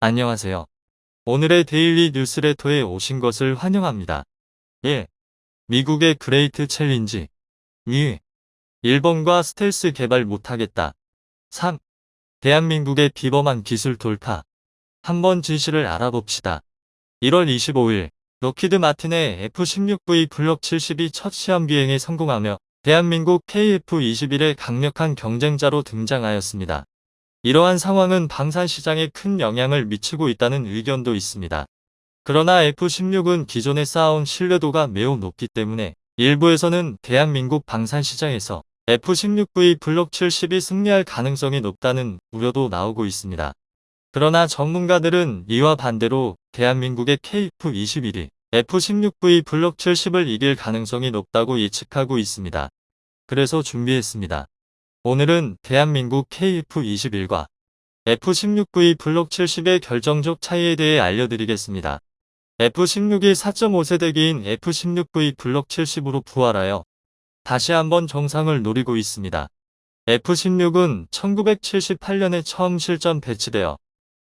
안녕하세요. 오늘의 데일리 뉴스레터에 오신 것을 환영합니다. 1. 미국의 그레이트 챌린지. 2. 일본과 스텔스 개발 못하겠다. 3. 대한민국의 비범한 기술 돌파. 한번 진실을 알아봅시다. 1월 25일 록히드 마틴의 F-16V 블록 70이 첫 시험 비행에 성공하며 대한민국 KF-21의 강력한 경쟁자로 등장하였습니다. 이러한 상황은 방산 시장에 큰 영향을 미치고 있다는 의견도 있습니다. 그러나 F-16은 기존에 쌓아온 신뢰도가 매우 높기 때문에 일부에서는 대한민국 방산 시장에서 F-16V 블록 70이 승리할 가능성이 높다는 우려도 나오고 있습니다. 그러나 전문가들은 이와 반대로 대한민국의 KF-21이 F-16V 블록 70을 이길 가능성이 높다고 예측하고 있습니다. 그래서 준비했습니다. 오늘은 대한민국 KF-21과 F-16V 블록 70의 결정적 차이에 대해 알려드리겠습니다. F-16이 4.5세대기인 F-16V 블록 70으로 부활하여 다시 한번 정상을 노리고 있습니다. F-16은 1978년에 처음 실전 배치되어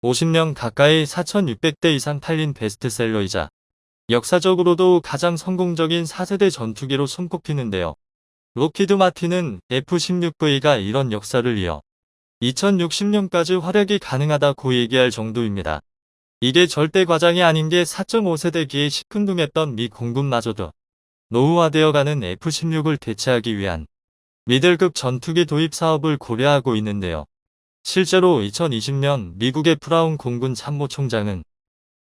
50년 가까이 4,600대 이상 팔린 베스트셀러이자 역사적으로도 가장 성공적인 4세대 전투기로 손꼽히는데요. 록히드 마틴은 F-16V가 이런 역사를 이어 2060년까지 활약이 가능하다고 얘기할 정도입니다. 이게 절대 과장이 아닌 게 4.5세대기에 시큰둥했던 미 공군마저도 노후화되어가는 F-16을 대체하기 위한 미들급 전투기 도입 사업을 고려하고 있는데요. 실제로 2020년 미국의 브라운 공군 참모총장은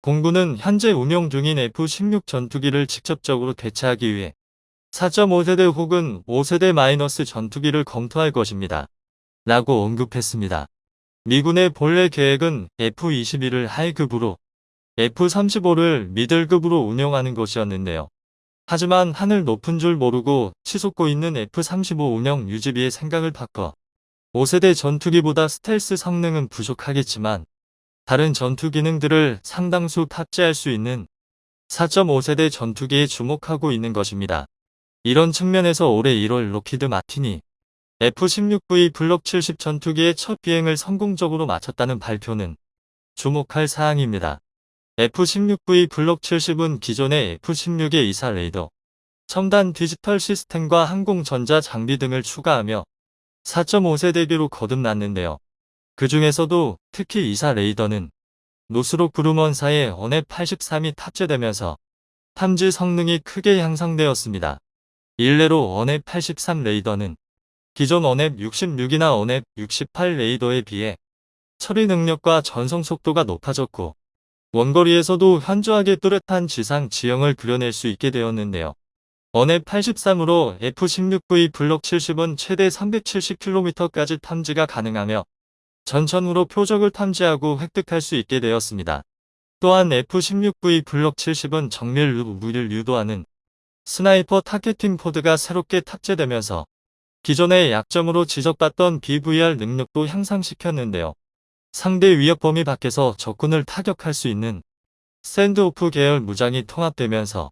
공군은 현재 운용 중인 F-16 전투기를 직접적으로 대체하기 위해 4.5세대 혹은 5세대 마이너스 전투기를 검토할 것입니다. 라고 언급했습니다. 미군의 본래 계획은 F-21을 하이급으로 F-35를 미들급으로 운용하는 것이었는데요. 하지만 하늘 높은 줄 모르고 치솟고 있는 F-35 운영 유지비의 생각을 바꿔 5세대 전투기보다 스텔스 성능은 부족하겠지만 다른 전투 기능들을 상당수 탑재할 수 있는 4.5세대 전투기에 주목하고 있는 것입니다. 이런 측면에서 올해 1월 록히드 마틴이 F-16V 블록 70 전투기의 첫 비행을 성공적으로 마쳤다는 발표는 주목할 사항입니다. F-16V 블록 70은 기존의 F-16의 이사 레이더, 첨단 디지털 시스템과 항공 전자 장비 등을 추가하며 4.5세대기로 거듭났는데요. 그 중에서도 특히 이사 레이더는 노스록 그루먼사의 어넵 83이 탑재되면서 탐지 성능이 크게 향상되었습니다. 일례로 어넵 83 레이더는 기존 어넵 66이나 어넵 68 레이더에 비해 처리 능력과 전송 속도가 높아졌고 원거리에서도 현저하게 뚜렷한 지상 지형을 그려낼 수 있게 되었는데요. 어넵 83으로 F-16V 블록 70은 최대 370km까지 탐지가 가능하며 전천후로 표적을 탐지하고 획득할 수 있게 되었습니다. 또한 F-16V 블록 70은 정밀 무기를 유도하는 스나이퍼 타겟팅 포드가 새롭게 탑재되면서 기존의 약점으로 지적받던 BVR 능력도 향상시켰는데요. 상대 위협 범위 밖에서 적군을 타격할 수 있는 스탠드오프 계열 무장이 통합되면서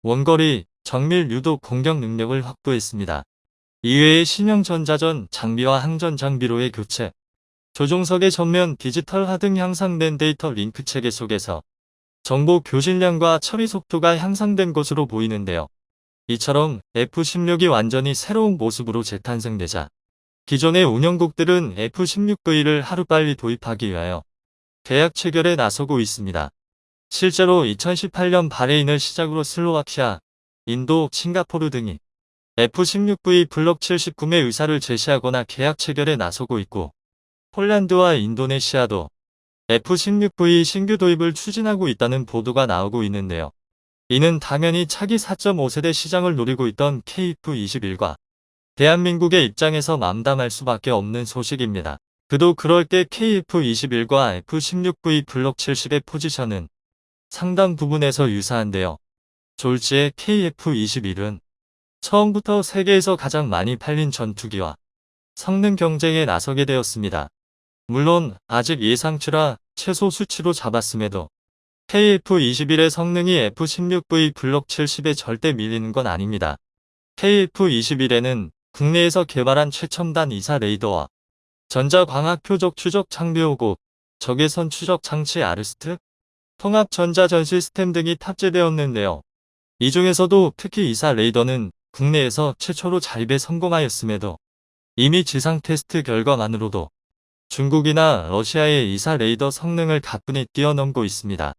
원거리, 정밀 유도 공격 능력을 확보했습니다. 이외에 신형 전자전 장비와 항전 장비로의 교체, 조종석의 전면 디지털화 등 향상된 데이터 링크 체계 속에서 정보 교신량과 처리 속도가 향상된 것으로 보이는데요. 이처럼 F-16이 완전히 새로운 모습으로 재탄생되자 기존의 운영국들은 F-16V를 하루빨리 도입하기 위하여 계약 체결에 나서고 있습니다. 실제로 2018년 바레인을 시작으로 슬로와키아, 인도, 싱가포르 등이 F-16V 블록 70 구매 의사를 제시하거나 계약 체결에 나서고 있고 폴란드와 인도네시아도 F-16V 신규 도입을 추진하고 있다는 보도가 나오고 있는데요. 이는 당연히 차기 4.5세대 시장을 노리고 있던 KF-21과 대한민국의 입장에서 mam담할 수밖에 없는 소식입니다. 그도 그럴 게 KF-21과 F-16V 블록 70의 포지션은 상당 부분에서 유사한데요. 졸지의 KF-21은 처음부터 세계에서 가장 많이 팔린 전투기와 성능 경쟁에 나서게 되었습니다. 물론 아직 예상치라 최소 수치로 잡았음에도 KF-21의 성능이 F-16V 블록 70에 절대 밀리는 건 아닙니다. KF-21에는 국내에서 개발한 최첨단 이사 레이더와 전자광학 표적 추적 장비 오고 적외선 추적 장치 아르스트, 통합 전자전 시스템 등이 탑재되었는데요. 이 중에서도 특히 이사 레이더는 국내에서 최초로 자립에 성공하였음에도 이미 지상 테스트 결과만으로도 중국이나 러시아의 이사 레이더 성능을 가뿐히 뛰어넘고 있습니다.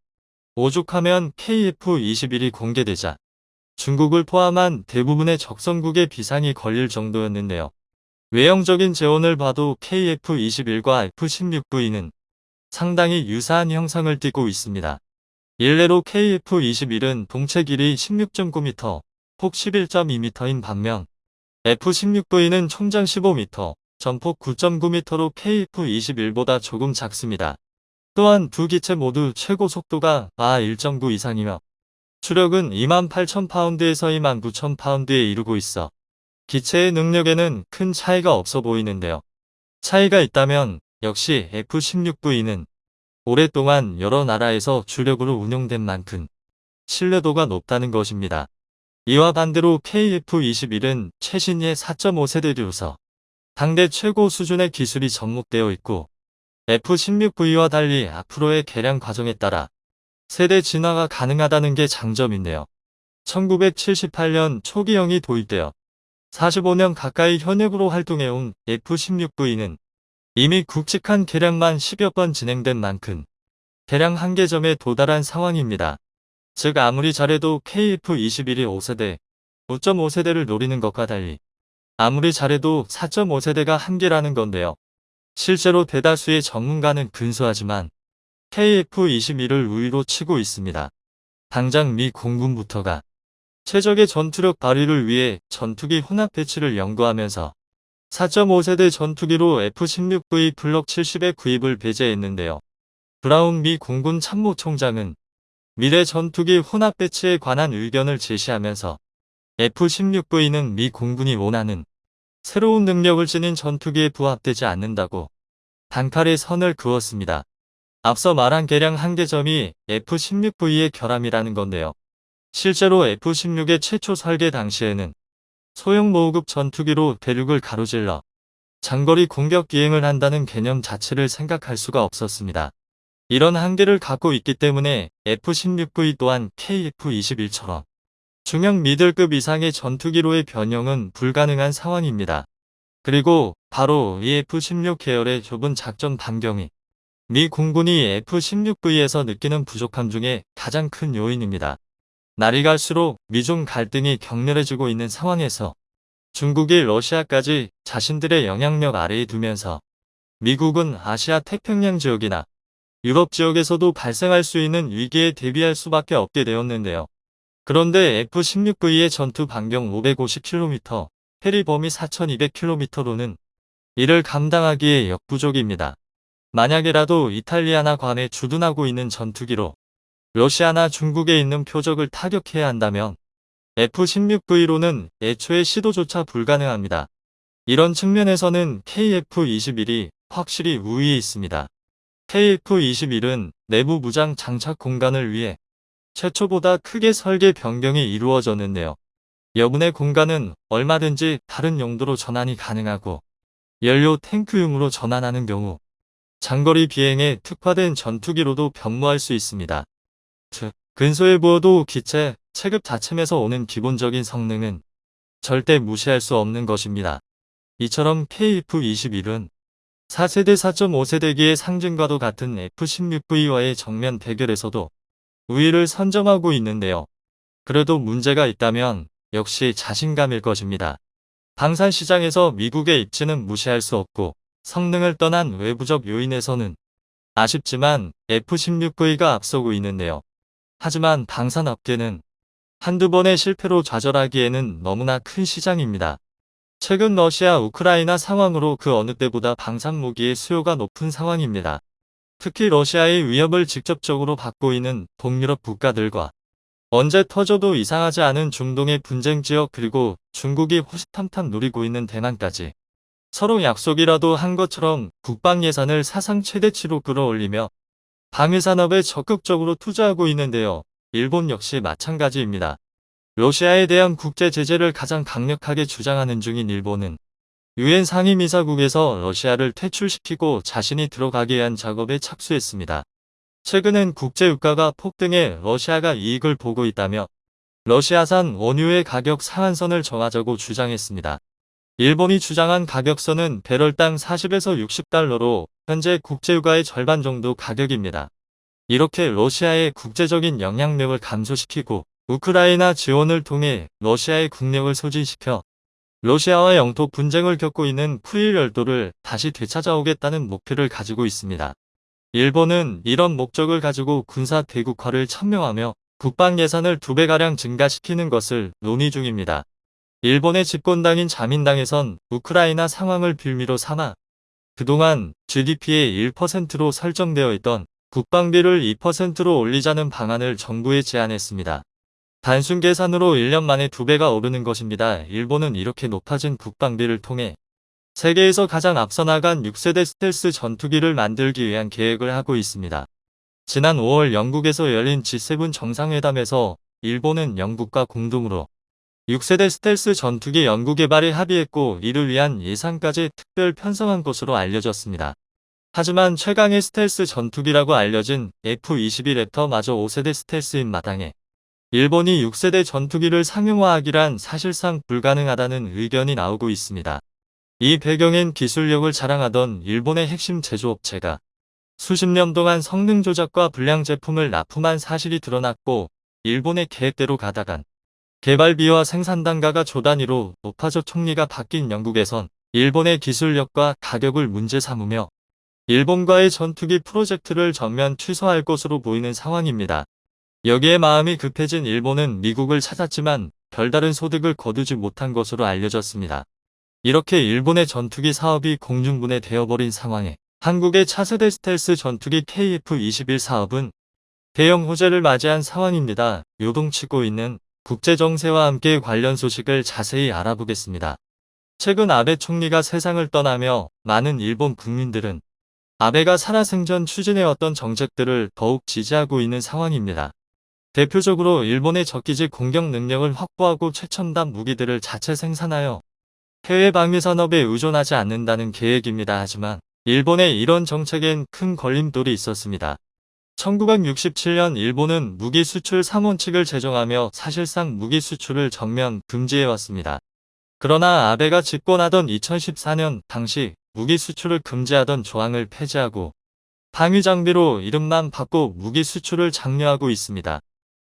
오죽하면 KF-21이 공개되자 중국을 포함한 대부분의 적성국에 비상이 걸릴 정도였는데요. 외형적인 재원을 봐도 KF-21과 F-16V는 상당히 유사한 형상을 띠고 있습니다. 일례로 KF-21은 동체 길이 16.9m, 폭 11.2m인 반면 F-16V는 총장 15m, 전폭 9.9m로 KF-21보다 조금 작습니다. 또한 두 기체 모두 최고 속도가 마 1.9 이상이며 추력은 28,000파운드에서 29,000파운드에 이르고 있어 기체의 능력에는 큰 차이가 없어 보이는데요. 차이가 있다면 역시 F-16V는 오랫동안 여러 나라에서 주력으로 운용된 만큼 신뢰도가 높다는 것입니다. 이와 반대로 KF-21은 최신의 4.5세대류서 당대 최고 수준의 기술이 접목되어 있고 F-16V와 달리 앞으로의 개량 과정에 따라 세대 진화가 가능하다는 게 장점인데요. 1978년 초기형이 도입되어 45년 가까이 현역으로 활동해온 F-16V는 이미 굵직한 개량만 10여 번 진행된 만큼 개량 한계점에 도달한 상황입니다. 즉 아무리 잘해도 KF-21이 5세대, 5.5세대를 노리는 것과 달리 아무리 잘해도 4.5세대가 한계라는 건데요. 실제로 대다수의 전문가는 근소하지만 KF-21을 우위로 치고 있습니다. 당장 미 공군부터가 최적의 전투력 발휘를 위해 전투기 혼합 배치를 연구하면서 4.5세대 전투기로 F-16V 블록 70의 구입을 배제했는데요. 브라운 미 공군 참모총장은 미래 전투기 혼합 배치에 관한 의견을 제시하면서 F-16V는 미 공군이 원하는 새로운 능력을 지닌 전투기에 부합되지 않는다고 단칼에 선을 그었습니다. 앞서 말한 개량 한계점이 F-16V의 결함이라는 건데요. 실제로 F-16의 최초 설계 당시에는 소형 모호급 전투기로 대륙을 가로질러 장거리 공격 비행을 한다는 개념 자체를 생각할 수가 없었습니다. 이런 한계를 갖고 있기 때문에 F-16V 또한 KF-21처럼 중형 미들급 이상의 전투기로의 변형은 불가능한 상황입니다. 그리고 바로 이 F-16 계열의 좁은 작전 반경이 미 공군이 F-16V에서 느끼는 부족함 중에 가장 큰 요인입니다. 날이 갈수록 미중 갈등이 격렬해지고 있는 상황에서 중국이 러시아까지 자신들의 영향력 아래에 두면서 미국은 아시아 태평양 지역이나 유럽 지역에서도 발생할 수 있는 위기에 대비할 수밖에 없게 되었는데요. 그런데 F-16V의 전투 반경 550km, 해리 범위 4200km로는 이를 감당하기에 역부족입니다. 만약에라도 이탈리아나 관에 주둔하고 있는 전투기로 러시아나 중국에 있는 표적을 타격해야 한다면 F-16V로는 애초에 시도조차 불가능합니다. 이런 측면에서는 KF-21이 확실히 우위에 있습니다. KF-21은 내부 무장 장착 공간을 위해 최초보다 크게 설계 변경이 이루어졌는데요. 여분의 공간은 얼마든지 다른 용도로 전환이 가능하고 연료 탱크용으로 전환하는 경우 장거리 비행에 특화된 전투기로도 변모할 수 있습니다. 즉, 근소해 보여도 기체, 체급 자체에서 오는 기본적인 성능은 절대 무시할 수 없는 것입니다. 이처럼 KF-21은 4세대 4.5세대기의 상징과도 같은 F-16V와의 정면 대결에서도 우위를 선점하고 있는데요. 그래도 문제가 있다면 역시 자신감일 것입니다. 방산 시장에서 미국의 입지는 무시할 수 없고 성능을 떠난 외부적 요인에서는 아쉽지만 F-16V가 앞서고 있는데요. 하지만 방산업계는 한두 번의 실패로 좌절하기에는 너무나 큰 시장입니다. 최근 러시아 우크라이나 상황으로 그 어느 때보다 방산 무기의 수요가 높은 상황입니다. 특히 러시아의 위협을 직접적으로 받고 있는 동유럽 국가들과 언제 터져도 이상하지 않은 중동의 분쟁 지역 그리고 중국이 호시탐탐 노리고 있는 대만까지 서로 약속이라도 한 것처럼 국방 예산을 사상 최대치로 끌어올리며 방위산업에 적극적으로 투자하고 있는데요. 일본 역시 마찬가지입니다. 러시아에 대한 국제 제재를 가장 강력하게 주장하는 중인 일본은 유엔 상임이사국에서 러시아를 퇴출시키고 자신이 들어가기 위한 작업에 착수했습니다. 최근엔 국제유가가 폭등해 러시아가 이익을 보고 있다며 러시아산 원유의 가격 상한선을 정하자고 주장했습니다. 일본이 주장한 가격선은 배럴당 40에서 60달러로 현재 국제유가의 절반 정도 가격입니다. 이렇게 러시아의 국제적인 영향력을 감소시키고 우크라이나 지원을 통해 러시아의 국력을 소진시켜 러시아와 영토 분쟁을 겪고 있는 쿠릴 열도를 다시 되찾아오겠다는 목표를 가지고 있습니다. 일본은 이런 목적을 가지고 군사 대국화를 천명하며 국방 예산을 2배가량 증가시키는 것을 논의 중입니다. 일본의 집권당인 자민당에선 우크라이나 상황을 빌미로 삼아 그동안 GDP의 1%로 설정되어 있던 국방비를 2%로 올리자는 방안을 정부에 제안했습니다. 단순 계산으로 1년 만에 2배가 오르는 것입니다. 일본은 이렇게 높아진 국방비를 통해 세계에서 가장 앞서 나간 6세대 스텔스 전투기를 만들기 위한 계획을 하고 있습니다. 지난 5월 영국에서 열린 G7 정상회담에서 일본은 영국과 공동으로 6세대 스텔스 전투기 연구개발에 합의했고 이를 위한 예산까지 특별 편성한 것으로 알려졌습니다. 하지만 최강의 스텔스 전투기라고 알려진 F-22 랩터마저 5세대 스텔스인 마당에 일본이 6세대 전투기를 상용화하기란 사실상 불가능하다는 의견이 나오고 있습니다. 이 배경엔 기술력을 자랑하던 일본의 핵심 제조업체가 수십 년 동안 성능 조작과 불량 제품을 납품한 사실이 드러났고 일본의 계획대로 가다간 개발비와 생산 단가가 조 단위로 높아져 총리가 바뀐 영국에선 일본의 기술력과 가격을 문제 삼으며 일본과의 전투기 프로젝트를 전면 취소할 것으로 보이는 상황입니다. 여기에 마음이 급해진 일본은 미국을 찾았지만 별다른 소득을 거두지 못한 것으로 알려졌습니다. 이렇게 일본의 전투기 사업이 공중분해되어버린 상황에 한국의 차세대 스텔스 전투기 KF-21 사업은 대형 호재를 맞이한 상황입니다. 요동치고 있는 국제정세와 함께 관련 소식을 자세히 알아보겠습니다. 최근 아베 총리가 세상을 떠나며 많은 일본 국민들은 아베가 살아생전 추진해왔던 정책들을 더욱 지지하고 있는 상황입니다. 대표적으로 일본의 적기지 공격 능력을 확보하고 최첨단 무기들을 자체 생산하여 해외 방위 산업에 의존하지 않는다는 계획입니다. 하지만 일본의 이런 정책엔 큰 걸림돌이 있었습니다. 1967년 일본은 무기 수출 3원칙을 제정하며 사실상 무기 수출을 전면 금지해왔습니다. 그러나 아베가 집권하던 2014년 당시 무기 수출을 금지하던 조항을 폐지하고 방위 장비로 이름만 바꿔 무기 수출을 장려하고 있습니다.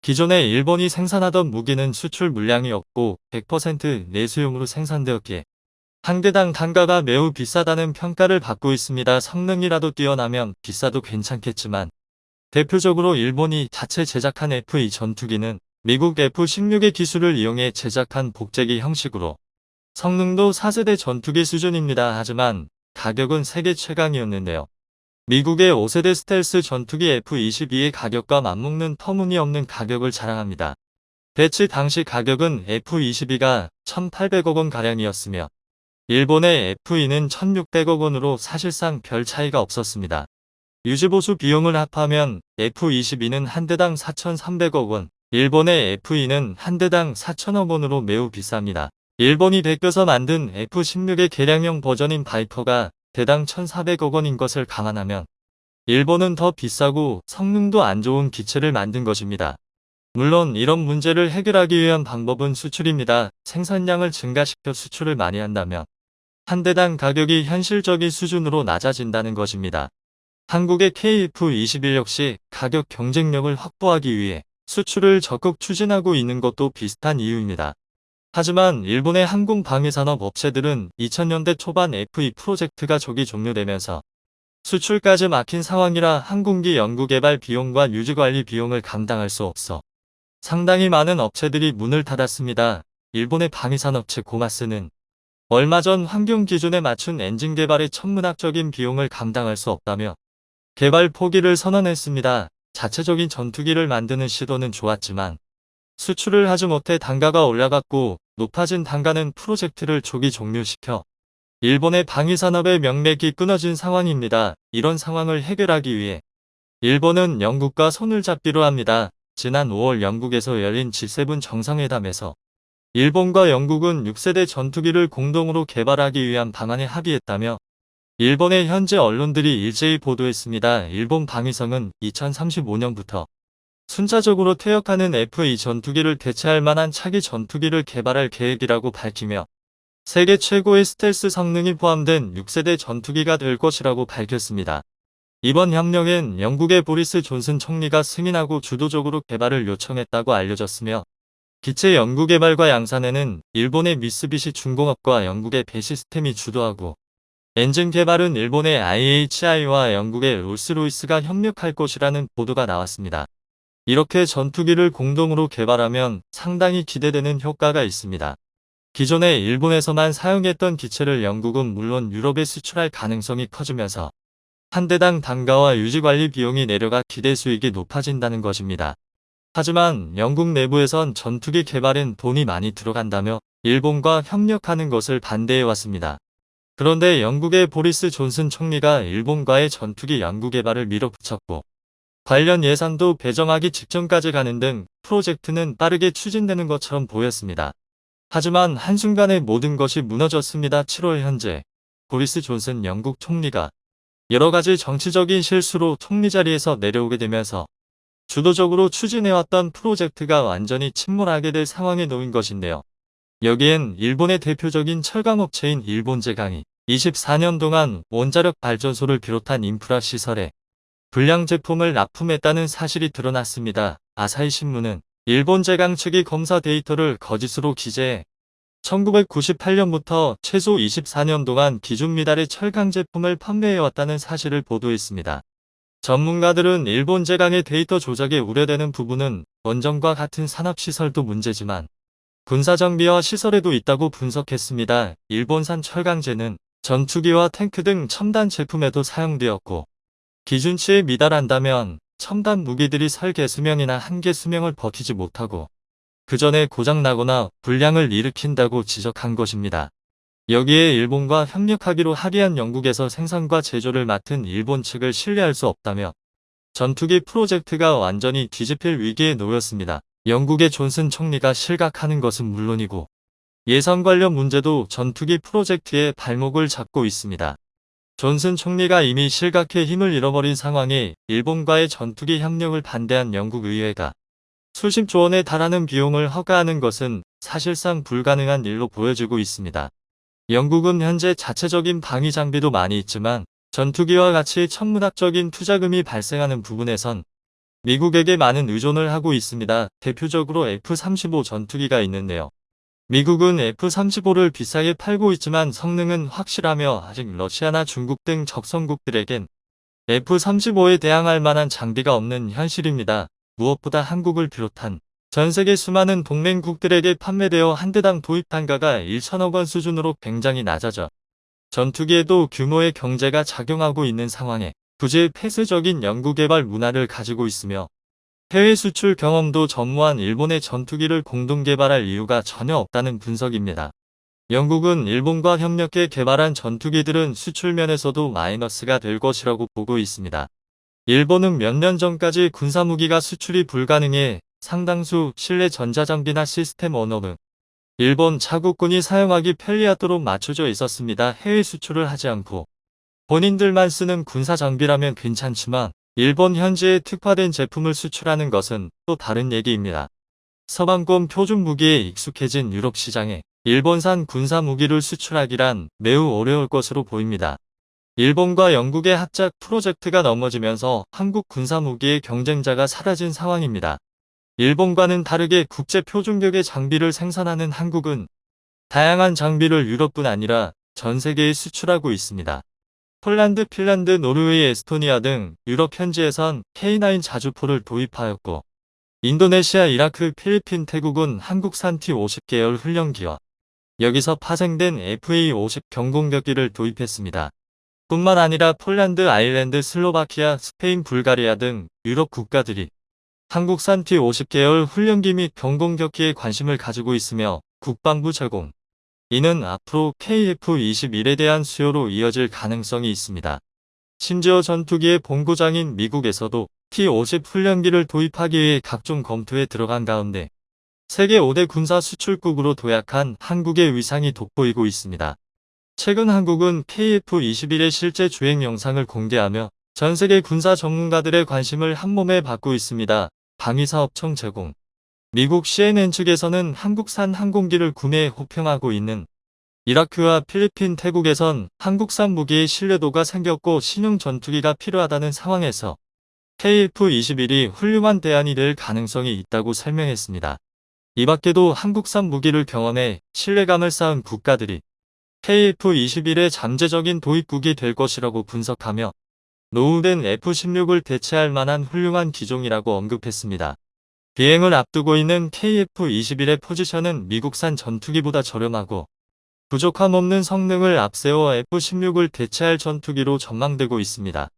기존에 일본이 생산하던 무기는 수출 물량이 없고 100% 내수용으로 생산되었기에 한 대당 단가가 매우 비싸다는 평가를 받고 있습니다. 성능이라도 뛰어나면 비싸도 괜찮겠지만 대표적으로 일본이 자체 제작한 F-2 전투기는 미국 F-16의 기술을 이용해 제작한 복제기 형식으로 성능도 4세대 전투기 수준입니다. 하지만 가격은 세계 최강이었는데요. 미국의 5세대 스텔스 전투기 F-22의 가격과 맞먹는 터무니없는 가격을 자랑합니다. 배치 당시 가격은 F-22가 1,800억 원가량이었으며 일본의 F-2는 1,600억 원으로 사실상 별 차이가 없었습니다. 유지보수 비용을 합하면 F-22는 한 대당 4,300억 원, 일본의 F-2는 한 대당 4,000억 원으로 매우 비쌉니다. 일본이 베껴서 만든 F-16의 개량형 버전인 바이퍼가 대당 1,400억 원인 것을 감안하면 일본은 더 비싸고 성능도 안 좋은 기체를 만든 것입니다. 물론 이런 문제를 해결하기 위한 방법은 수출입니다. 생산량을 증가시켜 수출을 많이 한다면 한 대당 가격이 현실적인 수준으로 낮아진다는 것입니다. 한국의 KF-21 역시 가격 경쟁력을 확보하기 위해 수출을 적극 추진하고 있는 것도 비슷한 이유입니다. 하지만 일본의 항공 방위산업 업체들은 2000년대 초반 F-2 프로젝트가 조기 종료되면서 수출까지 막힌 상황이라 항공기 연구개발 비용과 유지관리 비용을 감당할 수 없어 상당히 많은 업체들이 문을 닫았습니다. 일본의 방위산업체 고마스는 얼마 전 환경 기준에 맞춘 엔진 개발의 천문학적인 비용을 감당할 수 없다며 개발 포기를 선언했습니다. 자체적인 전투기를 만드는 시도는 좋았지만 수출을 하지 못해 단가가 올라갔고 높아진 단가는 프로젝트를 조기 종료시켜 일본의 방위산업의 명맥이 끊어진 상황입니다. 이런 상황을 해결하기 위해 일본은 영국과 손을 잡기로 합니다. 지난 5월 영국에서 열린 G7 정상회담에서 일본과 영국은 6세대 전투기를 공동으로 개발하기 위한 방안에 합의했다며 일본의 현지 언론들이 일제히 보도했습니다. 일본 방위성은 2035년부터 순차적으로 퇴역하는 F-2 전투기를 대체할 만한 차기 전투기를 개발할 계획이라고 밝히며 세계 최고의 스텔스 성능이 포함된 6세대 전투기가 될 것이라고 밝혔습니다. 이번 협력엔 영국의 보리스 존슨 총리가 승인하고 주도적으로 개발을 요청했다고 알려졌으며 기체 연구개발과 양산에는 일본의 미쓰비시 중공업과 영국의 배시스템이 주도하고 엔진 개발은 일본의 IHI와 영국의 롤스로이스가 협력할 것이라는 보도가 나왔습니다. 이렇게 전투기를 공동으로 개발하면 상당히 기대되는 효과가 있습니다. 기존에 일본에서만 사용했던 기체를 영국은 물론 유럽에 수출할 가능성이 커지면서 한 대당 단가와 유지관리 비용이 내려가 기대 수익이 높아진다는 것입니다. 하지만 영국 내부에선 전투기 개발엔 돈이 많이 들어간다며 일본과 협력하는 것을 반대해왔습니다. 그런데 영국의 보리스 존슨 총리가 일본과의 전투기 연구 개발을 밀어붙였고 관련 예산도 배정하기 직전까지 가는 등 프로젝트는 빠르게 추진되는 것처럼 보였습니다. 하지만 한순간에 모든 것이 무너졌습니다. 7월 현재 보리스 존슨 영국 총리가 여러 가지 정치적인 실수로 총리 자리에서 내려오게 되면서 주도적으로 추진해왔던 프로젝트가 완전히 침몰하게 될 상황에 놓인 것인데요. 여기엔 일본의 대표적인 철강업체인 일본제강이 24년 동안 원자력 발전소를 비롯한 인프라 시설에 불량 제품을 납품했다는 사실이 드러났습니다. 아사히 신문은 일본제강 측이 검사 데이터를 거짓으로 기재해 1998년부터 최소 24년 동안 기준 미달의 철강 제품을 판매해왔다는 사실을 보도했습니다. 전문가들은 일본제강의 데이터 조작에 우려되는 부분은 원전과 같은 산업시설도 문제지만 군사정비와 시설에도 있다고 분석했습니다. 일본산 철강제는 전투기와 탱크 등 첨단 제품에도 사용되었고 기준치에 미달한다면 첨단 무기들이 설계 수명이나 한계 수명을 버티지 못하고 그 전에 고장나거나 불량을 일으킨다고 지적한 것입니다. 여기에 일본과 협력하기로 합의한 영국에서 생산과 제조를 맡은 일본 측을 신뢰할 수 없다며 전투기 프로젝트가 완전히 뒤집힐 위기에 놓였습니다. 영국의 존슨 총리가 실각하는 것은 물론이고 예산 관련 문제도 전투기 프로젝트의 발목을 잡고 있습니다. 존슨 총리가 이미 실각해 힘을 잃어버린 상황에 일본과의 전투기 협력을 반대한 영국 의회가 수십조 원에 달하는 비용을 허가하는 것은 사실상 불가능한 일로 보여지고 있습니다. 영국은 현재 자체적인 방위 장비도 많이 있지만 전투기와 같이 천문학적인 투자금이 발생하는 부분에선 미국에게 많은 의존을 하고 있습니다. 대표적으로 F-35 전투기가 있는데요. 미국은 F-35를 비싸게 팔고 있지만 성능은 확실하며 아직 러시아나 중국 등 적성국들에겐 F-35에 대항할 만한 장비가 없는 현실입니다. 무엇보다 한국을 비롯한 전 세계 수많은 동맹국들에게 판매되어 한 대당 도입 단가가 1천억 원 수준으로 굉장히 낮아져 전투기에도 규모의 경제가 작용하고 있는 상황에 굳이 폐쇄적인 연구개발 문화를 가지고 있으며 해외 수출 경험도 전무한 일본의 전투기를 공동 개발할 이유가 전혀 없다는 분석입니다. 영국은 일본과 협력해 개발한 전투기들은 수출 면에서도 마이너스가 될 것이라고 보고 있습니다. 일본은 몇 년 전까지 군사무기가 수출이 불가능해 상당수 실내 전자장비나 시스템 언어는 일본 자국군이 사용하기 편리하도록 맞춰져 있었습니다. 해외 수출을 하지 않고 본인들만 쓰는 군사장비라면 괜찮지만 일본 현지에 특화된 제품을 수출하는 것은 또 다른 얘기입니다. 서방권 표준 무기에 익숙해진 유럽 시장에 일본산 군사무기를 수출하기란 매우 어려울 것으로 보입니다. 일본과 영국의 합작 프로젝트가 넘어지면서 한국 군사무기의 경쟁자가 사라진 상황입니다. 일본과는 다르게 국제 표준격의 장비를 생산하는 한국은 다양한 장비를 유럽뿐 아니라 전 세계에 수출하고 있습니다. 폴란드, 핀란드, 노르웨이, 에스토니아 등 유럽 현지에선 K9 자주포를 도입하였고 인도네시아, 이라크, 필리핀, 태국은 한국산 T-50 계열 훈련기와 여기서 파생된 FA-50 경공격기를 도입했습니다. 뿐만 아니라 폴란드, 아일랜드, 슬로바키아, 스페인, 불가리아 등 유럽 국가들이 한국산 T-50 계열 훈련기 및 경공격기에 관심을 가지고 있으며 국방부 제공. 이는 앞으로 KF-21에 대한 수요로 이어질 가능성이 있습니다. 심지어 전투기의 본고장인 미국에서도 T-50 훈련기를 도입하기 위해 각종 검토에 들어간 가운데 세계 5대 군사 수출국으로 도약한 한국의 위상이 돋보이고 있습니다. 최근 한국은 KF-21의 실제 주행 영상을 공개하며 전 세계 군사 전문가들의 관심을 한몸에 받고 있습니다. 방위사업청 제공. 미국 CNN 측에서는 한국산 항공기를 구매에 호평하고 있는 이라크와 필리핀, 태국에선 한국산 무기의 신뢰도가 생겼고 신형 전투기가 필요하다는 상황에서 KF-21이 훌륭한 대안이 될 가능성이 있다고 설명했습니다. 이 밖에도 한국산 무기를 경험해 신뢰감을 쌓은 국가들이 KF-21의 잠재적인 도입국이 될 것이라고 분석하며 노후된 F-16을 대체할 만한 훌륭한 기종이라고 언급했습니다. 비행을 앞두고 있는 KF-21의 포지션은 미국산 전투기보다 저렴하고 부족함 없는 성능을 앞세워 F-16을 대체할 전투기로 전망되고 있습니다.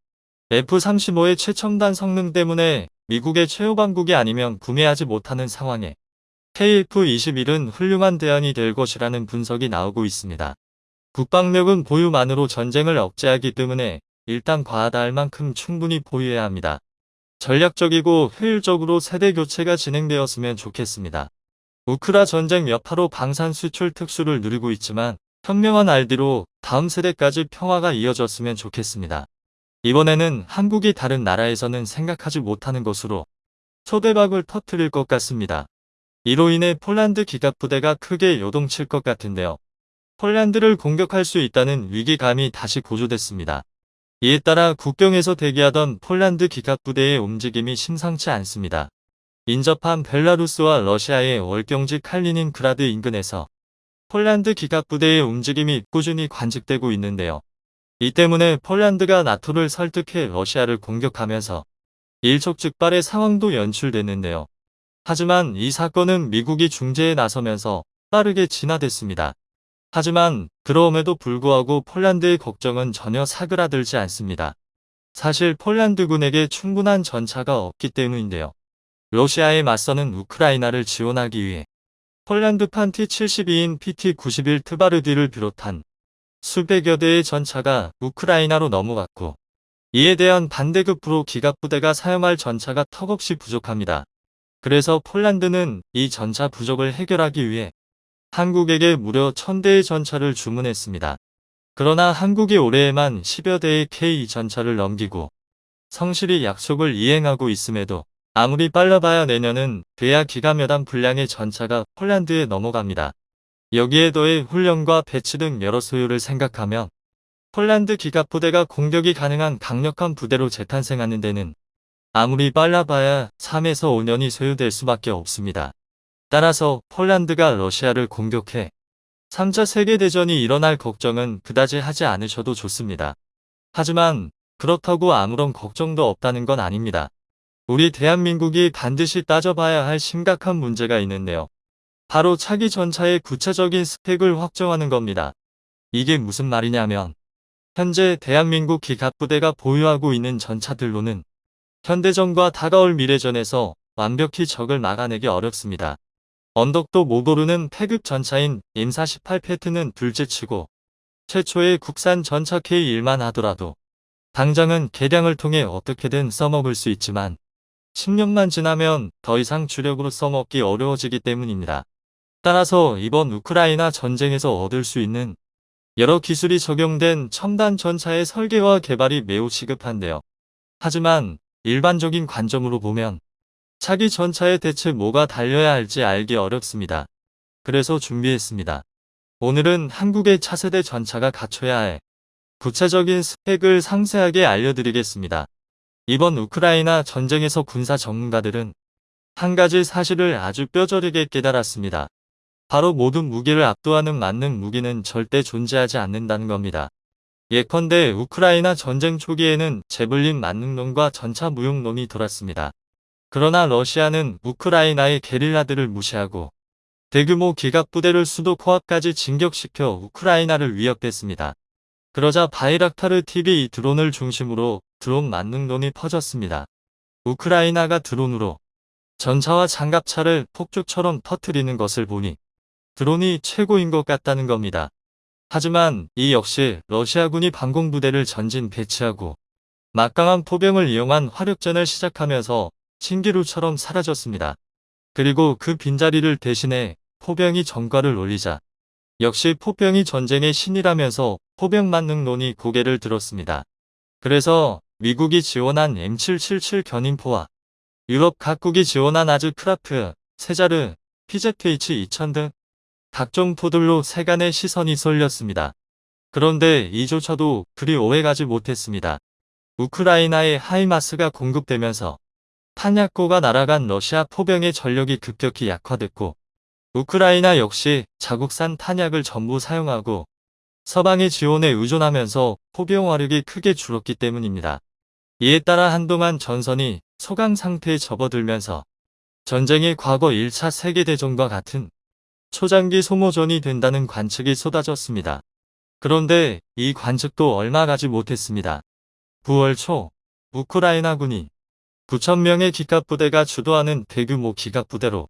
F-35의 최첨단 성능 때문에 미국의 최후방국이 아니면 구매하지 못하는 상황에 KF-21은 훌륭한 대안이 될 것이라는 분석이 나오고 있습니다. 국방력은 보유만으로 전쟁을 억제하기 때문에 일단 과하다 할 만큼 충분히 보유해야 합니다. 전략적이고 효율적으로 세대 교체가 진행되었으면 좋겠습니다. 우크라 전쟁 여파로 방산 수출 특수를 누리고 있지만 현명한 알디로 다음 세대까지 평화가 이어졌으면 좋겠습니다. 이번에는 한국이 다른 나라에서는 생각하지 못하는 것으로 초대박을 터뜨릴 것 같습니다. 이로 인해 폴란드 기갑부대가 크게 요동칠 것 같은데요. 폴란드를 공격할 수 있다는 위기감이 다시 고조됐습니다. 이에 따라 국경에서 대기하던 폴란드 기갑부대의 움직임이 심상치 않습니다. 인접한 벨라루스와 러시아의 월경지 칼리닌그라드 인근에서 폴란드 기갑부대의 움직임이 꾸준히 관측되고 있는데요. 이 때문에 폴란드가 나토를 설득해 러시아를 공격하면서 일촉즉발의 상황도 연출됐는데요. 하지만 이 사건은 미국이 중재에 나서면서 빠르게 진화됐습니다. 하지만 그럼에도 불구하고 폴란드의 걱정은 전혀 사그라들지 않습니다. 사실 폴란드군에게 충분한 전차가 없기 때문인데요. 러시아에 맞서는 우크라이나를 지원하기 위해 폴란드판 T-72인 PT-91 트바르디를 비롯한 수백여 대의 전차가 우크라이나로 넘어갔고 이에 대한 반대급부로 기갑부대가 사용할 전차가 턱없이 부족합니다. 그래서 폴란드는 이 전차 부족을 해결하기 위해 한국에게 무려 1000대의 전차를 주문했습니다. 그러나 한국이 올해에만 10여 대의 K 전차를 넘기고 성실히 약속을 이행하고 있음에도 아무리 빨라봐야 내년은 돼야 기가 몇 안 분량의 전차가 폴란드에 넘어갑니다. 여기에 더해 훈련과 배치 등 여러 소요를 생각하면 폴란드 기갑부대가 공격이 가능한 강력한 부대로 재탄생하는 데는 아무리 빨라봐야 3에서 5년이 소요될 수밖에 없습니다. 따라서 폴란드가 러시아를 공격해 3차 세계대전이 일어날 걱정은 그다지 하지 않으셔도 좋습니다. 하지만 그렇다고 아무런 걱정도 없다는 건 아닙니다. 우리 대한민국이 반드시 따져봐야 할 심각한 문제가 있는데요. 바로 차기 전차의 구체적인 스펙을 확정하는 겁니다. 이게 무슨 말이냐면 현재 대한민국 기갑부대가 보유하고 있는 전차들로는 현대전과 다가올 미래전에서 완벽히 적을 막아내기 어렵습니다. 언덕도 못 오르는 태급 전차인 M48 패트는 둘째치고 최초의 국산 전차 K1만 하더라도 당장은 개량을 통해 어떻게든 써먹을 수 있지만 10년만 지나면 더 이상 주력으로 써먹기 어려워지기 때문입니다. 따라서 이번 우크라이나 전쟁에서 얻을 수 있는 여러 기술이 적용된 첨단 전차의 설계와 개발이 매우 시급한데요. 하지만 일반적인 관점으로 보면 차기 전차에 대체 뭐가 달려야 할지 알기 어렵습니다. 그래서 준비했습니다. 오늘은 한국의 차세대 전차가 갖춰야 할 구체적인 스펙을 상세하게 알려드리겠습니다. 이번 우크라이나 전쟁에서 군사 전문가들은 한 가지 사실을 아주 뼈저리게 깨달았습니다. 바로 모든 무기를 압도하는 맞는 무기는 절대 존재하지 않는다는 겁니다. 예컨대 우크라이나 전쟁 초기에는 제블린 만능론과 전차 무용론이 돌았습니다. 그러나 러시아는 우크라이나의 게릴라들을 무시하고 대규모 기갑부대를 수도 코앞까지 진격시켜 우크라이나를 위협했습니다. 그러자 바이락타르 TV 드론을 중심으로 드론 만능론이 퍼졌습니다. 우크라이나가 드론으로 전차와 장갑차를 폭죽처럼 터뜨리는 것을 보니 드론이 최고인 것 같다는 겁니다. 하지만 이 역시 러시아군이 방공부대를 전진 배치하고 막강한 포병을 이용한 화력전을 시작하면서 신기루처럼 사라졌습니다. 그리고 그 빈자리를 대신해 포병이 전과를 올리자 역시 포병이 전쟁의 신이라면서 포병 만능론이 고개를 들었습니다. 그래서 미국이 지원한 M777 견인포와 유럽 각국이 지원한 아즈크라프, 세자르, PZH-2000 등 각종 포들로 세간의 시선이 쏠렸습니다. 그런데 이조차도 그리 오래가지 못했습니다. 우크라이나에 하이마스가 공급되면서 탄약고가 날아간 러시아 포병의 전력이 급격히 약화됐고 우크라이나 역시 자국산 탄약을 전부 사용하고 서방의 지원에 의존하면서 포병 화력이 크게 줄었기 때문입니다. 이에 따라 한동안 전선이 소강 상태에 접어들면서 전쟁이 과거 1차 세계대전과 같은 초장기 소모전이 된다는 관측이 쏟아졌습니다. 그런데 이 관측도 얼마 가지 못했습니다. 9월 초 우크라이나군이 9,000명의 기갑부대가 주도하는 대규모 기갑부대로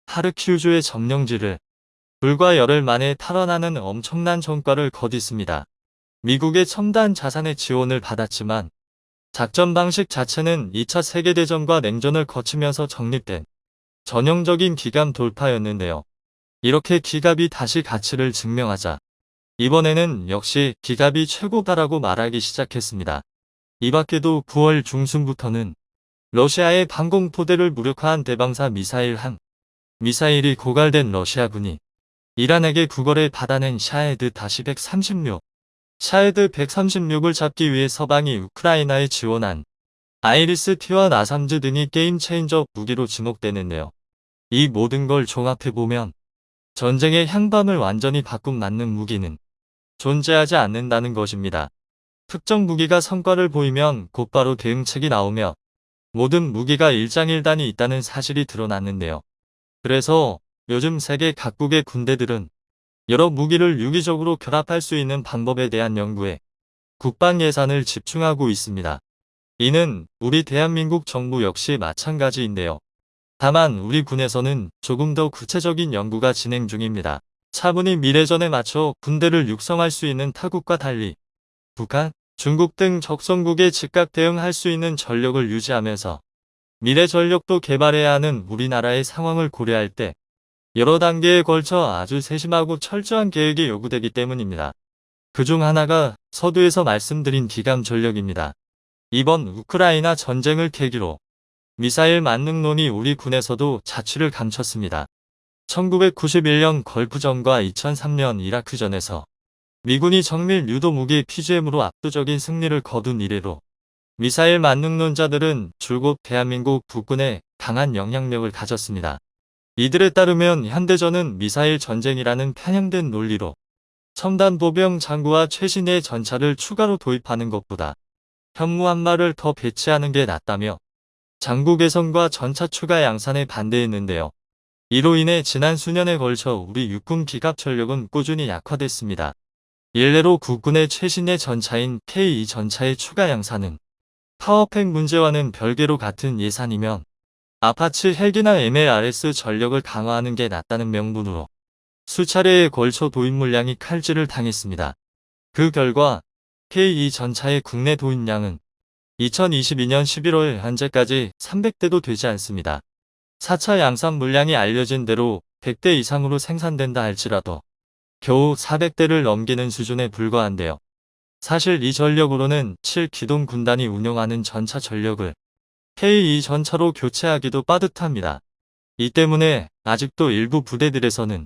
하르키우주의 점령지를 불과 열흘 만에 탈환하는 엄청난 성과를 거뒀습니다. 미국의 첨단 자산의 지원을 받았지만 작전 방식 자체는 2차 세계대전과 냉전을 거치면서 정립된 전형적인 기갑 돌파였는데요. 이렇게 기갑이 다시 가치를 증명하자 이번에는 역시 기갑이 최고다라고 말하기 시작했습니다. 이 밖에도 9월 중순부터는 러시아의 방공포대를 무력화한 대방사 미사일이 고갈된 러시아군이 이란에게 구걸에 받아낸 샤헤드 136, 샤헤드 136을 잡기 위해 서방이 우크라이나에 지원한 아이리스-T와 나삼즈 등이 게임 체인저 무기로 지목되는데요. 이 모든 걸 종합해보면 전쟁의 향방을 완전히 바꿈 맞는 무기는 존재하지 않는다는 것입니다. 특정 무기가 성과를 보이면 곧바로 대응책이 나오며 모든 무기가 일장일단이 있다는 사실이 드러났는데요. 그래서 요즘 세계 각국의 군대들은 여러 무기를 유기적으로 결합할 수 있는 방법에 대한 연구에 국방 예산을 집중하고 있습니다. 이는 우리 대한민국 정부 역시 마찬가지인데요. 다만 우리 군에서는 조금 더 구체적인 연구가 진행 중입니다. 차분히 미래전에 맞춰 군대를 육성할 수 있는 타국과 달리 북한, 중국 등 적성국에 즉각 대응할 수 있는 전력을 유지하면서 미래 전력도 개발해야 하는 우리나라의 상황을 고려할 때 여러 단계에 걸쳐 아주 세심하고 철저한 계획이 요구되기 때문입니다. 그중 하나가 서두에서 말씀드린 기갑 전력입니다. 이번 우크라이나 전쟁을 계기로 미사일 만능론이 우리 군에서도 자취를 감췄습니다. 1991년 걸프전과 2003년 이라크전에서 미군이 정밀 유도 무기 PGM으로 압도적인 승리를 거둔 이래로 미사일 만능론자들은 줄곧 대한민국 국군에 강한 영향력을 가졌습니다. 이들에 따르면 현대전은 미사일 전쟁이라는 편향된 논리로 첨단 보병 장구와 최신의 전차를 추가로 도입하는 것보다 현무 한 마를 더 배치하는 게 낫다며 장구 개선과 전차 추가 양산에 반대했는데요. 이로 인해 지난 수년에 걸쳐 우리 육군 기갑 전력은 꾸준히 약화됐습니다. 일례로 국군의 최신의 전차인 K2 전차의 추가 양산은 파워팩 문제와는 별개로 같은 예산이면 아파치 헬기나 MLRS 전력을 강화하는 게 낫다는 명분으로 수차례에 걸쳐 도입 물량이 칼질을 당했습니다. 그 결과 K2 전차의 국내 도입량은 2022년 11월 현재까지 300대도 되지 않습니다. 4차 양산 물량이 알려진 대로 100대 이상으로 생산된다 할지라도 겨우 400대를 넘기는 수준에 불과한데요. 사실 이 전력으로는 7기동 군단이 운용하는 전차 전력을 K2 전차로 교체하기도 빠듯합니다. 이 때문에 아직도 일부 부대들에서는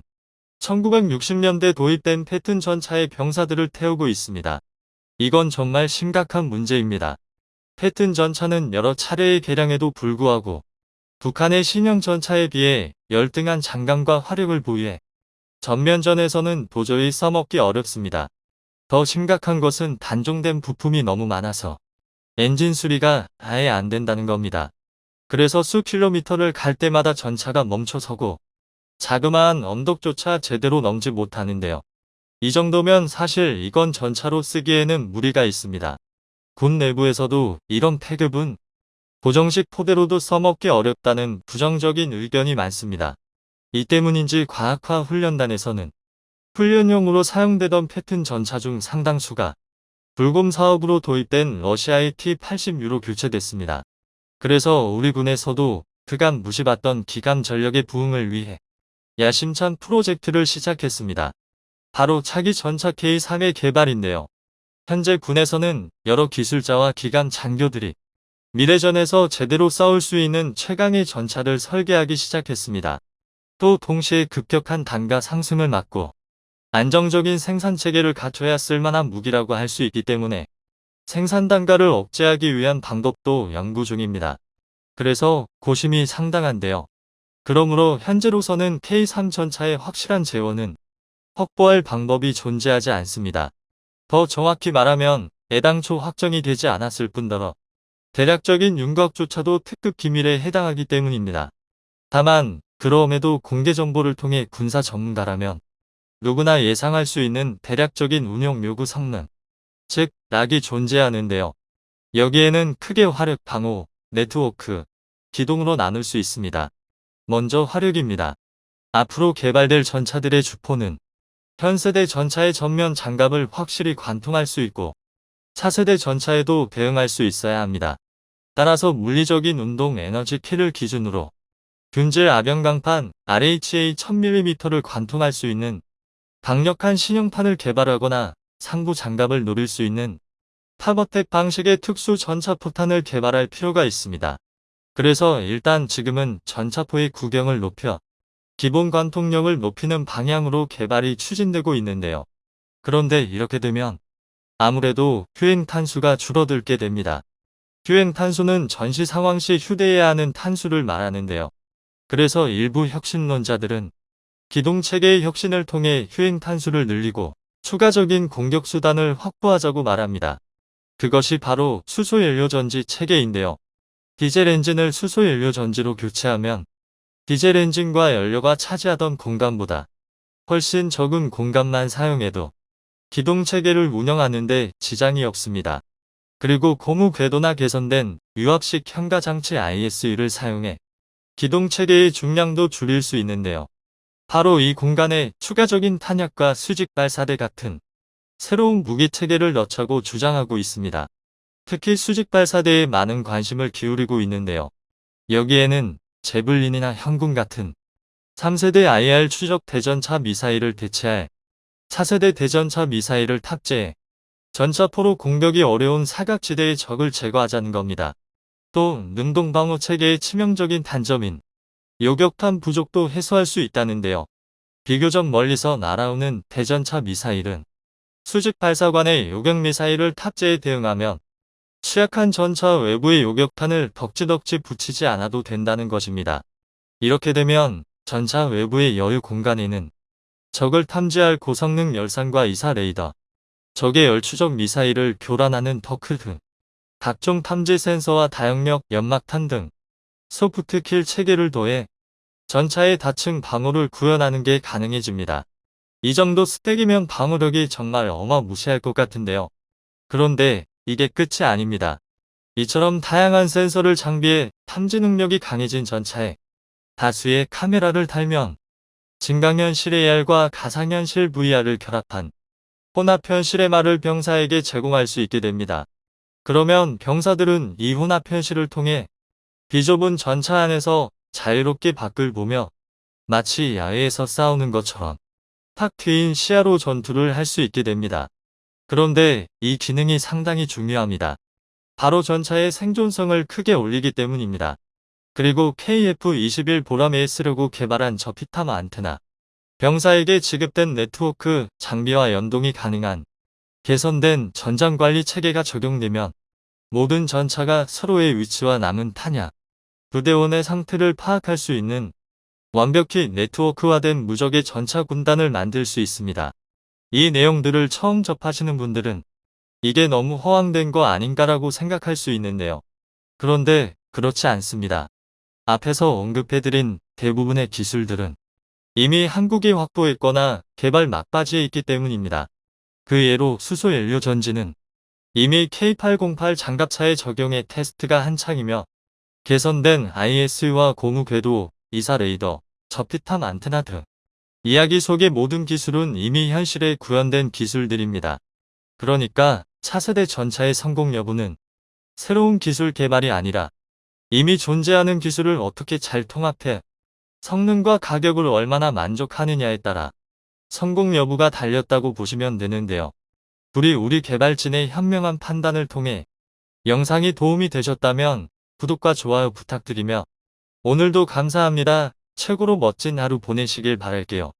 1960년대 도입된 패튼 전차의 병사들을 태우고 있습니다. 이건 정말 심각한 문제입니다. 패튼 전차는 여러 차례의 개량에도 불구하고 북한의 신형 전차에 비해 열등한 장갑과 화력을 보유해 전면전에서는 도저히 써먹기 어렵습니다. 더 심각한 것은 단종된 부품이 너무 많아서 엔진 수리가 아예 안 된다는 겁니다. 그래서 수 킬로미터를 갈 때마다 전차가 멈춰서고 자그마한 언덕조차 제대로 넘지 못하는데요. 이 정도면 사실 이건 전차로 쓰기에는 무리가 있습니다. 군 내부에서도 이런 폐급은 고정식 포대로도 써먹기 어렵다는 부정적인 의견이 많습니다. 이 때문인지 과학화 훈련단에서는 훈련용으로 사용되던 패튼 전차 중 상당수가 불곰 사업으로 도입된 러시아의 T-80U로 교체됐습니다. 그래서 우리 군에서도 그간 무시받던 기관 전력의 부흥을 위해 야심찬 프로젝트를 시작했습니다. 바로 차기 전차 K3의 개발인데요. 현재 군에서는 여러 기술자와 기관 장교들이 미래전에서 제대로 싸울 수 있는 최강의 전차를 설계하기 시작했습니다. 또 동시에 급격한 단가 상승을 막고 안정적인 생산체계를 갖춰야 쓸만한 무기라고 할 수 있기 때문에 생산 단가를 억제하기 위한 방법도 연구 중입니다. 그래서 고심이 상당한데요. 그러므로 현재로서는 K3 전차의 확실한 재원은 확보할 방법이 존재하지 않습니다. 더 정확히 말하면 애당초 확정이 되지 않았을 뿐더러 대략적인 윤곽조차도 특급 기밀에 해당하기 때문입니다. 다만 그럼에도 공개 정보를 통해 군사 전문가라면 누구나 예상할 수 있는 대략적인 운용 요구 성능, 즉 락이 존재하는데요. 여기에는 크게 화력, 방호, 네트워크, 기동으로 나눌 수 있습니다. 먼저 화력입니다. 앞으로 개발될 전차들의 주포는 현 세대 전차의 전면 장갑을 확실히 관통할 수 있고 차세대 전차에도 대응할 수 있어야 합니다. 따라서 물리적인 운동 에너지 키를 기준으로 균질 아변강판 RHA 1000mm를 관통할 수 있는 강력한 신형판을 개발하거나 상부 장갑을 노릴 수 있는 타버텍 방식의 특수 전차포탄을 개발할 필요가 있습니다. 그래서 일단 지금은 전차포의 구경을 높여 기본 관통력을 높이는 방향으로 개발이 추진되고 있는데요. 그런데 이렇게 되면 아무래도 휴행 탄수가 줄어들게 됩니다. 휴행 탄수는 전시 상황 시 휴대해야 하는 탄수를 말하는데요. 그래서 일부 혁신론자들은 기동체계의 혁신을 통해 휴행 탄수를 늘리고 추가적인 공격 수단을 확보하자고 말합니다. 그것이 바로 수소연료전지 체계인데요. 디젤 엔진을 수소연료전지로 교체하면 디젤 엔진과 연료가 차지하던 공간보다 훨씬 적은 공간만 사용해도 기동체계를 운영하는 데 지장이 없습니다. 그리고 고무 궤도나 개선된 유압식 현가장치 ISU를 사용해 기동체계의 중량도 줄일 수 있는데요. 바로 이 공간에 추가적인 탄약과 수직 발사대 같은 새로운 무기체계를 넣자고 주장하고 있습니다. 특히 수직 발사대에 많은 관심을 기울이고 있는데요. 여기에는 제블린이나 현군 같은 3세대 IR 추적 대전차 미사일을 대체할 차세대 대전차 미사일을 탑재해 전차포로 공격이 어려운 사각지대의 적을 제거하자는 겁니다. 또 능동방어 체계의 치명적인 단점인 요격탄 부족도 해소할 수 있다는데요. 비교적 멀리서 날아오는 대전차 미사일은 수직 발사관에 요격 미사일을 탑재해 대응하면 취약한 전차 외부의 요격탄을 덕지덕지 붙이지 않아도 된다는 것입니다. 이렇게 되면 전차 외부의 여유 공간에는 적을 탐지할 고성능 열산과 이사 레이더, 적의 열추적 미사일을 교란하는 더크 등 각종 탐지 센서와 다역력 연막탄 등 소프트킬 체계를 더해 전차의 다층 방어를 구현하는 게 가능해집니다. 이 정도 스펙이면 방어력이 정말 어마무시할 것 같은데요. 그런데 이게 끝이 아닙니다. 이처럼 다양한 센서를 장비해 탐지 능력이 강해진 전차에 다수의 카메라를 달면 증강현실 AR과 가상현실 VR을 결합한 혼합현실의 병사에게 제공할 수 있게 됩니다. 그러면 병사들은 이 혼합현실을 통해 비좁은 전차 안에서 자유롭게 밖을 보며 마치 야외에서 싸우는 것처럼 탁 트인 시야로 전투를 할 수 있게 됩니다. 그런데 이 기능이 상당히 중요합니다. 바로 전차의 생존성을 크게 올리기 때문입니다. 그리고 KF-21 보람에 쓰려고 개발한 저피탐 안테나, 병사에게 지급된 네트워크 장비와 연동이 가능한 개선된 전장관리 체계가 적용되면 모든 전차가 서로의 위치와 남은 탄약, 부대원의 상태를 파악할 수 있는 완벽히 네트워크화된 무적의 전차 군단을 만들 수 있습니다. 이 내용들을 처음 접하시는 분들은 이게 너무 허황된 거 아닌가라고 생각할 수 있는데요. 그런데 그렇지 않습니다. 앞에서 언급해드린 대부분의 기술들은 이미 한국이 확보했거나 개발 막바지에 있기 때문입니다. 그 예로 수소연료 전지는 이미 K808 장갑차에 적용해 테스트가 한창이며 개선된 ISU와 고무 궤도, 이사 레이더, 저피탐 안테나 등 이야기 속의 모든 기술은 이미 현실에 구현된 기술들입니다. 그러니까 차세대 전차의 성공 여부는 새로운 기술 개발이 아니라 이미 존재하는 기술을 어떻게 잘 통합해 성능과 가격을 얼마나 만족하느냐에 따라 성공 여부가 달렸다고 보시면 되는데요. 우리 개발진의 현명한 판단을 통해 영상이 도움이 되셨다면 구독과 좋아요 부탁드리며 오늘도 감사합니다. 최고로 멋진 하루 보내시길 바랄게요.